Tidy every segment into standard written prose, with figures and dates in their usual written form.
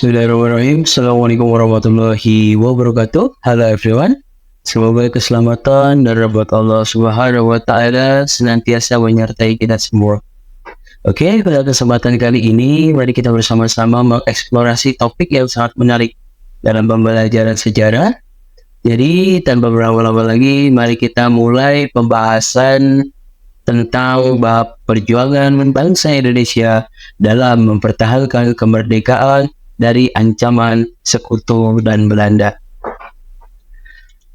Bismillahirrahmanirrahim. Assalamualaikum warahmatullahi wabarakatuh. Halo everyone. Semoga keselamatan dan rahmat Allah Subhanahu wa taala senantiasa menyertai kita semua. Oke, pada kesempatan kali ini mari kita bersama-sama mengeksplorasi topik yang sangat menarik dalam pembelajaran sejarah. Jadi, tanpa berlama-lama lagi, mari kita mulai pembahasan tentang bab perjuangan bangsa Indonesia dalam mempertahankan kemerdekaan dari ancaman sekutu dan Belanda.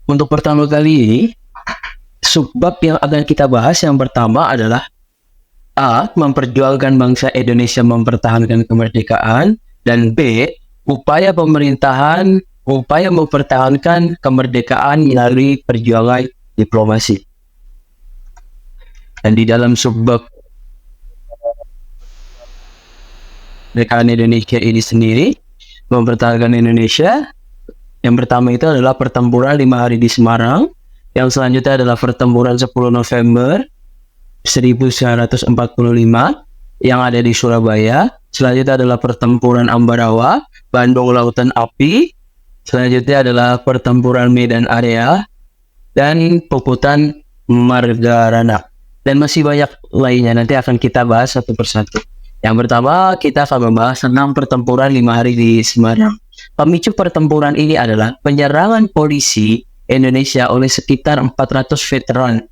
Untuk pertama kali ini, subbab yang akan kita bahas yang pertama adalah A. Memperjuangkan bangsa Indonesia mempertahankan kemerdekaan, dan B. Upaya mempertahankan kemerdekaan melalui perjuangan diplomasi. Dan di dalam subbab kemerdekaan Indonesia ini sendiri, mempertahankan Indonesia, yang pertama itu adalah pertempuran 5 hari di Semarang, yang selanjutnya adalah pertempuran 10 November 1945 yang ada di Surabaya, selanjutnya adalah pertempuran Ambarawa, Bandung Lautan Api, selanjutnya adalah pertempuran Medan Area, dan Puputan Margarana. Dan masih banyak lainnya, nanti akan kita bahas satu persatu. Yang pertama, kita akan membahas tentang pertempuran 5 hari di Semarang. Pemicu pertempuran ini adalah penyerangan polisi Indonesia oleh sekitar 400 veteran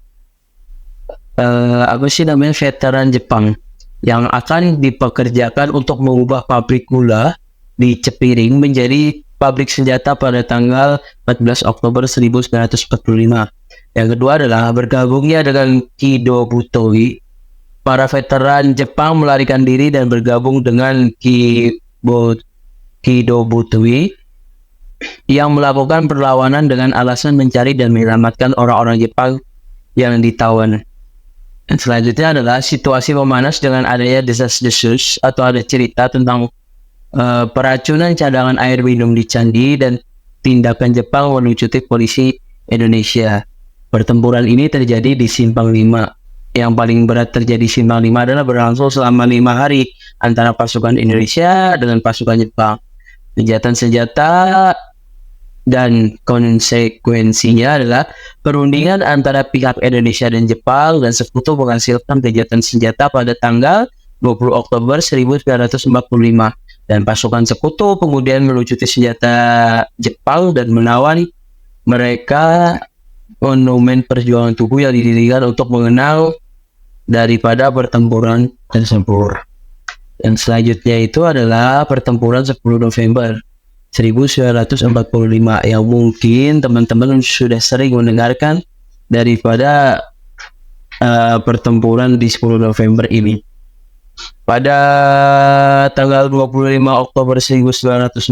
veteran Jepang yang akan dipekerjakan untuk mengubah pabrik gula di Cepiring menjadi pabrik senjata pada tanggal 14 Oktober 1945. Yang kedua adalah bergabungnya dengan Kido Butowi. Para veteran Jepang melarikan diri dan bergabung dengan Kido Butowi yang melakukan perlawanan dengan alasan mencari dan menyelamatkan orang-orang Jepang yang ditawan. Dan selanjutnya adalah situasi memanas dengan adanya desas-desus atau ada cerita tentang peracunan cadangan air minum di Candi dan tindakan Jepang melucuti polisi Indonesia. Pertempuran ini terjadi di Simpang 5. Yang paling berat terjadi Simpang 5 adalah berlangsung selama 5 hari antara pasukan Indonesia dengan pasukan Jepang. Senjata dan konsekuensinya adalah perundingan antara pihak Indonesia dan Jepang dan sekutu menghasilkan gencatan senjata pada tanggal 20 Oktober 1945. Dan pasukan sekutu kemudian melucuti senjata Jepang dan menawan mereka monumen perjuangan tubuh yang didirikan untuk mengenang daripada pertempuran tersebut. Dan selanjutnya itu adalah pertempuran 10 November 1945 yang mungkin teman-teman sudah sering mendengarkan daripada pertempuran di 10 November ini. Pada tanggal 25 Oktober 1945,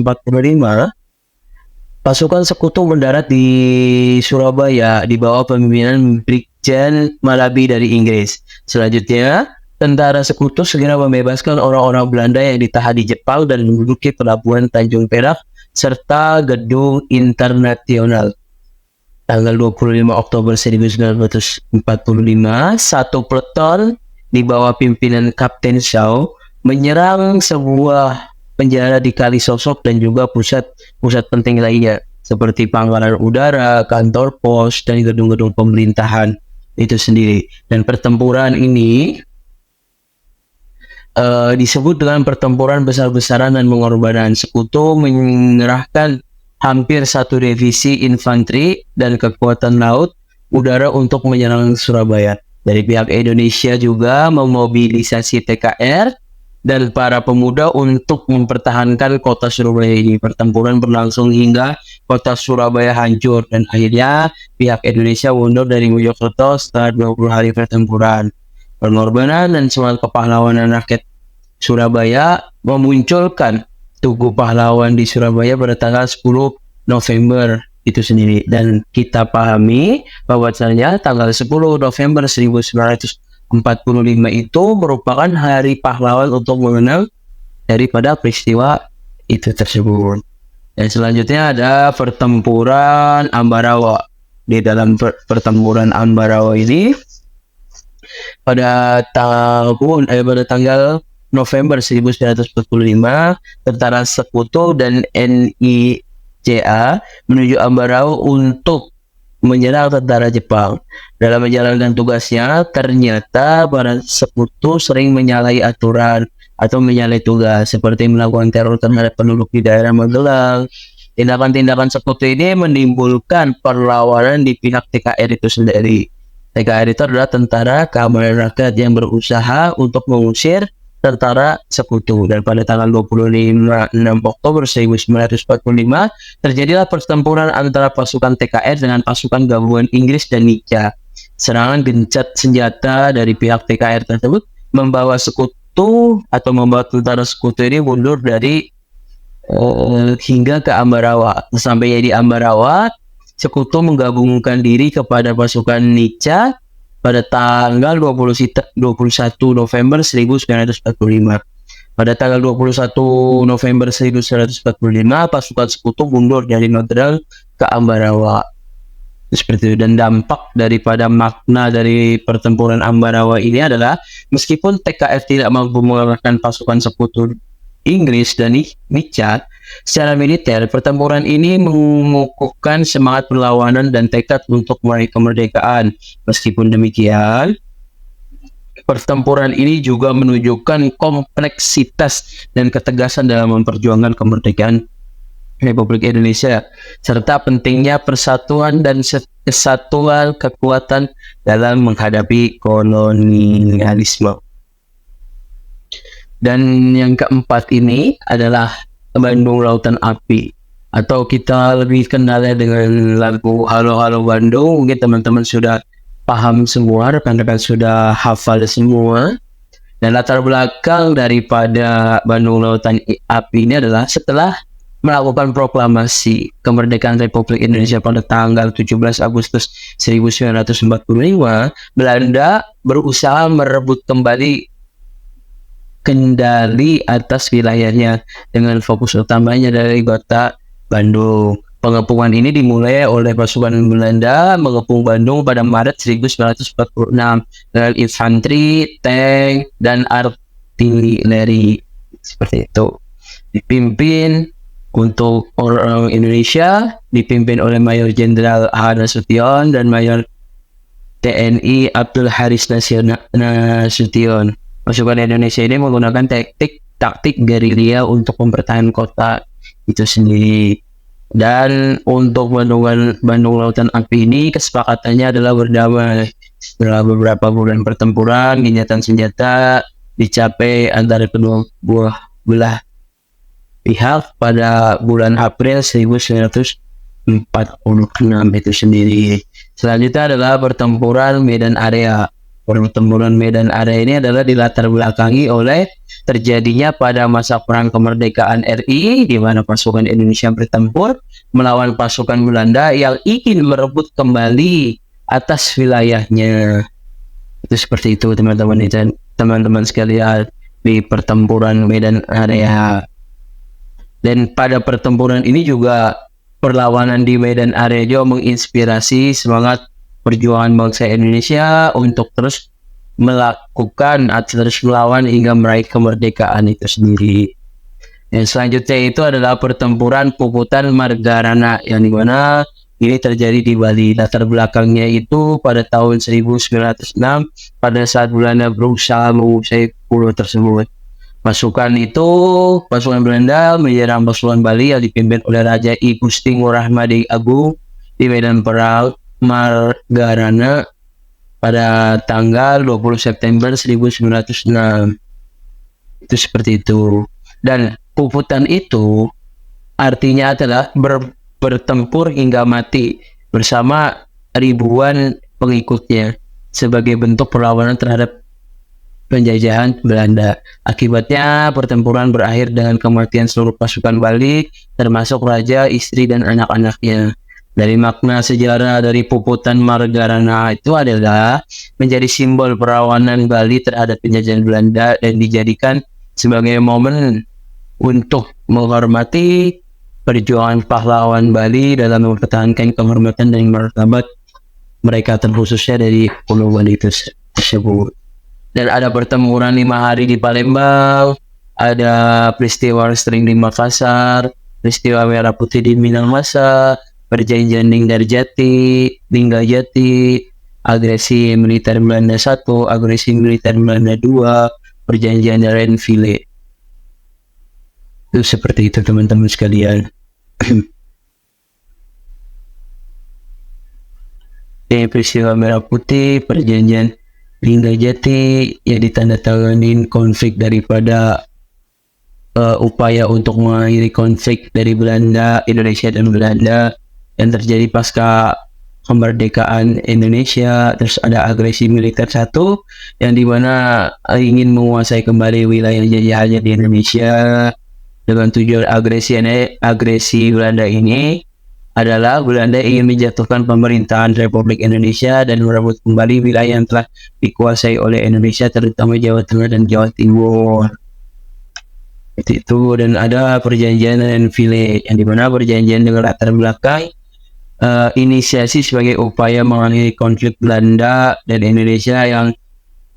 pasukan sekutu mendarat di Surabaya di bawah pemimpinan Brigjen Malabi dari Inggris. Selanjutnya, tentara sekutu segera membebaskan orang-orang Belanda yang ditahan di Jepang dan menduduki pelabuhan Tanjung Perak serta Gedung Internasional. Tanggal 25 Oktober 1945, satu peleton di bawah pimpinan Kapten Shaw menyerang sebuah penjara di Kalisosok dan juga pusat penting lainnya seperti pangkalan udara, kantor pos, dan gedung-gedung pemerintahan itu sendiri. Dan pertempuran ini disebut dengan pertempuran besar-besaran dan pengorbanan. Sekutu mengerahkan hampir satu divisi infanteri dan kekuatan laut udara untuk menyerang Surabaya. Dari pihak Indonesia juga memobilisasi TKR dan para pemuda untuk mempertahankan kota Surabaya ini. Pertempuran berlangsung hingga kota Surabaya hancur dan akhirnya pihak Indonesia mundur dari Mojokerto setelah 20 hari pertempuran. Pengorbanan dan semangat kepahlawanan rakyat Surabaya memunculkan Tugu Pahlawan di Surabaya pada tanggal 10 November itu sendiri. Dan kita pahami bahwasanya tanggal 10 November 1945 itu merupakan hari pahlawan untuk mengenang daripada peristiwa itu tersebut. Dan selanjutnya ada pertempuran Ambarawa. Di dalam pertempuran Ambarawa ini pada tanggal November 1945, tentara sekutu dan NICA menuju Ambarawa untuk menyerang tentara Jepang. Dalam menjalankan tugasnya, ternyata para sekutu sering menyalahi aturan atau menyalahi tugas, seperti melakukan teror terhadap penduduk di daerah Magelang. Tindakan-tindakan sekutu ini menimbulkan perlawanan di pihak TKR itu sendiri. TKR itu adalah Tentara Keamanan Rakyat yang berusaha untuk mengusir tentara sekutu, dan pada tanggal 25 Oktober 1945 terjadilah pertempuran antara pasukan TKR dengan pasukan gabungan Inggris dan NICA. Serangan gencet senjata dari pihak TKR tersebut membawa sekutu atau membawa tentara sekutu ini mundur dari hingga ke Ambarawa. Sampainya di Ambarawa, sekutu menggabungkan diri kepada pasukan NICA pada tanggal 21 November 1945. Pada tanggal 21 November 1945, pasukan sekutu mundur dari Magelang ke Ambarawa. Seperti itu. Dan dampak daripada makna dari pertempuran Ambarawa ini adalah, meskipun TKR tidak mampu mengalahkan pasukan sekutu Inggris dan NICA secara militer, pertempuran ini mengukuhkan semangat perlawanan dan tekad untuk meraih kemerdekaan. Meskipun demikian, pertempuran ini juga menunjukkan kompleksitas dan ketegasan dalam memperjuangkan kemerdekaan Republik Indonesia, serta pentingnya persatuan dan kesatuan kekuatan dalam menghadapi kolonialisme. Dan yang keempat ini adalah Bandung Lautan Api, atau kita lebih kenalnya dengan lagu Halo Halo Bandung. Mungkin teman-teman sudah paham semua, rekan-rekan sudah hafal semua. Dan latar belakang daripada Bandung Lautan Api ini adalah setelah melakukan proklamasi kemerdekaan Republik Indonesia pada tanggal 17 Agustus 1945, Belanda berusaha merebut kembali kendali atas wilayahnya dengan fokus utamanya dari kota Bandung. Pengepungan ini dimulai oleh pasukan Belanda mengepung Bandung pada Maret 1946 dengan infanteri, tank, dan artileri. Seperti itu. Dipimpin untuk orang Indonesia, dipimpin oleh Mayor Jenderal H. Nasution dan Mayor TNI Abdul Haris Nasution. Pasukan Indonesia ini menggunakan taktik gerilya untuk mempertahankan kota itu sendiri. Dan untuk Bandung Lautan Api ini, kesepakatannya adalah berdamai. Setelah beberapa bulan pertempuran, gencatan senjata dicapai antara kedua belah pihak pada bulan April 1946 itu sendiri. Selanjutnya adalah pertempuran Medan Area. Pertempuran Medan Area ini adalah dilatar belakangi oleh terjadinya pada masa perang kemerdekaan RI, di mana pasukan Indonesia bertempur melawan pasukan Belanda yang ingin merebut kembali atas wilayahnya. Itu seperti itu teman-teman dan teman-teman sekalian di pertempuran Medan Area. Dan pada pertempuran ini juga perlawanan di Medan Area juga menginspirasi semangat perjuangan bangsa Indonesia untuk terus melakukan atau terus melawan hingga meraih kemerdekaan itu sendiri. Yang selanjutnya itu adalah pertempuran Puputan Margarana, yang dimana ini terjadi di Bali. Latar belakangnya itu pada tahun 1906 pada saat Belanda berusaha menguasai pulau tersebut. Pasukan Belanda menyerang pasukan Bali yang dipimpin oleh Raja I Gusti Ngurah Madi Agung di medan perang Margarana pada tanggal 20 September 1906. Itu seperti itu. Dan Puputan itu artinya adalah bertempur hingga mati bersama ribuan pengikutnya sebagai bentuk perlawanan terhadap penjajahan Belanda. Akibatnya pertempuran berakhir dengan kematian seluruh pasukan Bali, termasuk raja, istri, dan anak-anaknya. Dari makna sejarah dari Puputan Margarana itu adalah menjadi simbol perlawanan Bali terhadap penjajahan Belanda dan dijadikan sebagai momen untuk menghormati perjuangan pahlawan Bali dalam mempertahankan kehormatan dan martabat mereka, terkhususnya dari Pulau Bali tersebut. Dan ada pertempuran 5 hari di Palembang, ada peristiwa restreng di Makassar, peristiwa Merah Putih di Minahasa, perjanjian Linggarjati, agresi militer Belanda 1, agresi militer Belanda 2, perjanjian Renville. Itu seperti itu teman-teman sekalian. Peristiwa Merah Putih, perjanjian Linggarjati yang ditandatangani konflik daripada upaya untuk mengakhiri konflik dari Belanda, Indonesia dan Belanda yang terjadi pasca kemerdekaan Indonesia. Terus ada agresi militer 1 yang dimana ingin menguasai kembali wilayah jajahannya di Indonesia. Dengan tujuan agresi Belanda ini adalah Belanda ingin menjatuhkan pemerintahan Republik Indonesia dan merebut kembali wilayah yang telah dikuasai oleh Indonesia, terutama Jawa Tengah dan Jawa Timur. Itu. Dan ada perjanjian Renville yang dimana perjanjian dengan latar belakang inisiasi sebagai upaya mengakhiri konflik Belanda dan Indonesia yang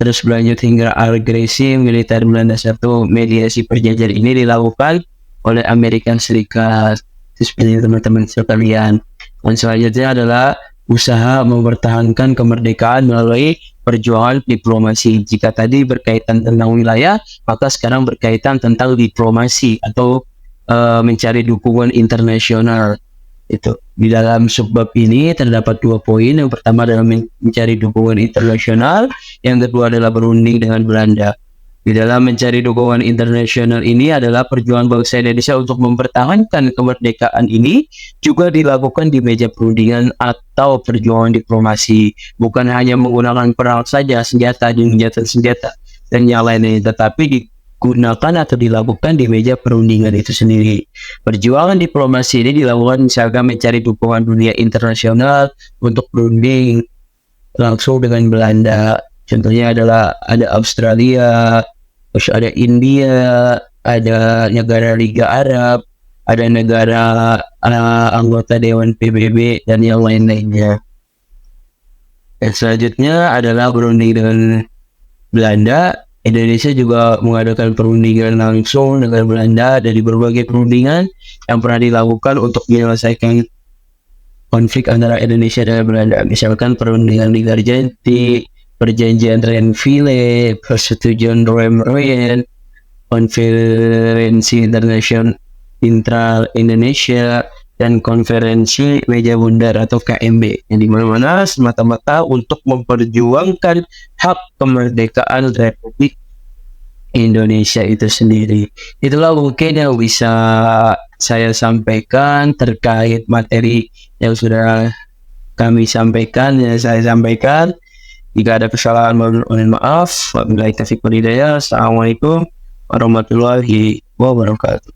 terus berlanjut hingga agresi militer Belanda 1. Mediasi perjanjian ini dilakukan oleh Amerika Serikat. Itu seperti teman-teman sekalian. Dan selanjutnya adalah usaha mempertahankan kemerdekaan melalui perjuangan diplomasi. Jika tadi berkaitan tentang wilayah, maka sekarang berkaitan tentang diplomasi atau mencari dukungan internasional. Itu di dalam subbab ini terdapat 2 poin. Yang pertama adalah mencari dukungan internasional, yang kedua adalah berunding dengan Belanda. Di dalam mencari dukungan internasional ini adalah perjuangan bangsa Indonesia untuk mempertahankan kemerdekaan ini juga dilakukan di meja perundingan atau perjuangan diplomasi. Bukan hanya menggunakan perang saja, senjata dan yang lainnya, tetapi digunakan atau dilakukan di meja perundingan itu sendiri. Perjuangan diplomasi ini dilakukan misalkan mencari dukungan dunia internasional untuk berunding langsung dengan Belanda. Contohnya adalah ada Australia, terus ada India, ada negara Liga Arab, ada negara anggota Dewan PBB dan yang lain-lainnya. Dan selanjutnya adalah berunding dengan Belanda. Indonesia juga mengadakan perundingan langsung dengan Belanda dari berbagai perundingan yang pernah dilakukan untuk menyelesaikan konflik antara Indonesia dan Belanda. Misalkan perundingan Linggarjati, perjanjian Renville, persetujuan Rome-Rouen, konferensi internasional intra-Indonesia, dan konferensi meja bundar atau KMB, yang dimana-mana semata-mata untuk memperjuangkan hak kemerdekaan Republik Indonesia itu sendiri. Itulah mungkin yang bisa saya sampaikan terkait materi yang sudah kami sampaikan, yang saya sampaikan. Jika ada kesalahan, mohon maaf. Wabillahi taufiq wal hidayah. Assalamualaikum warahmatullahi wabarakatuh.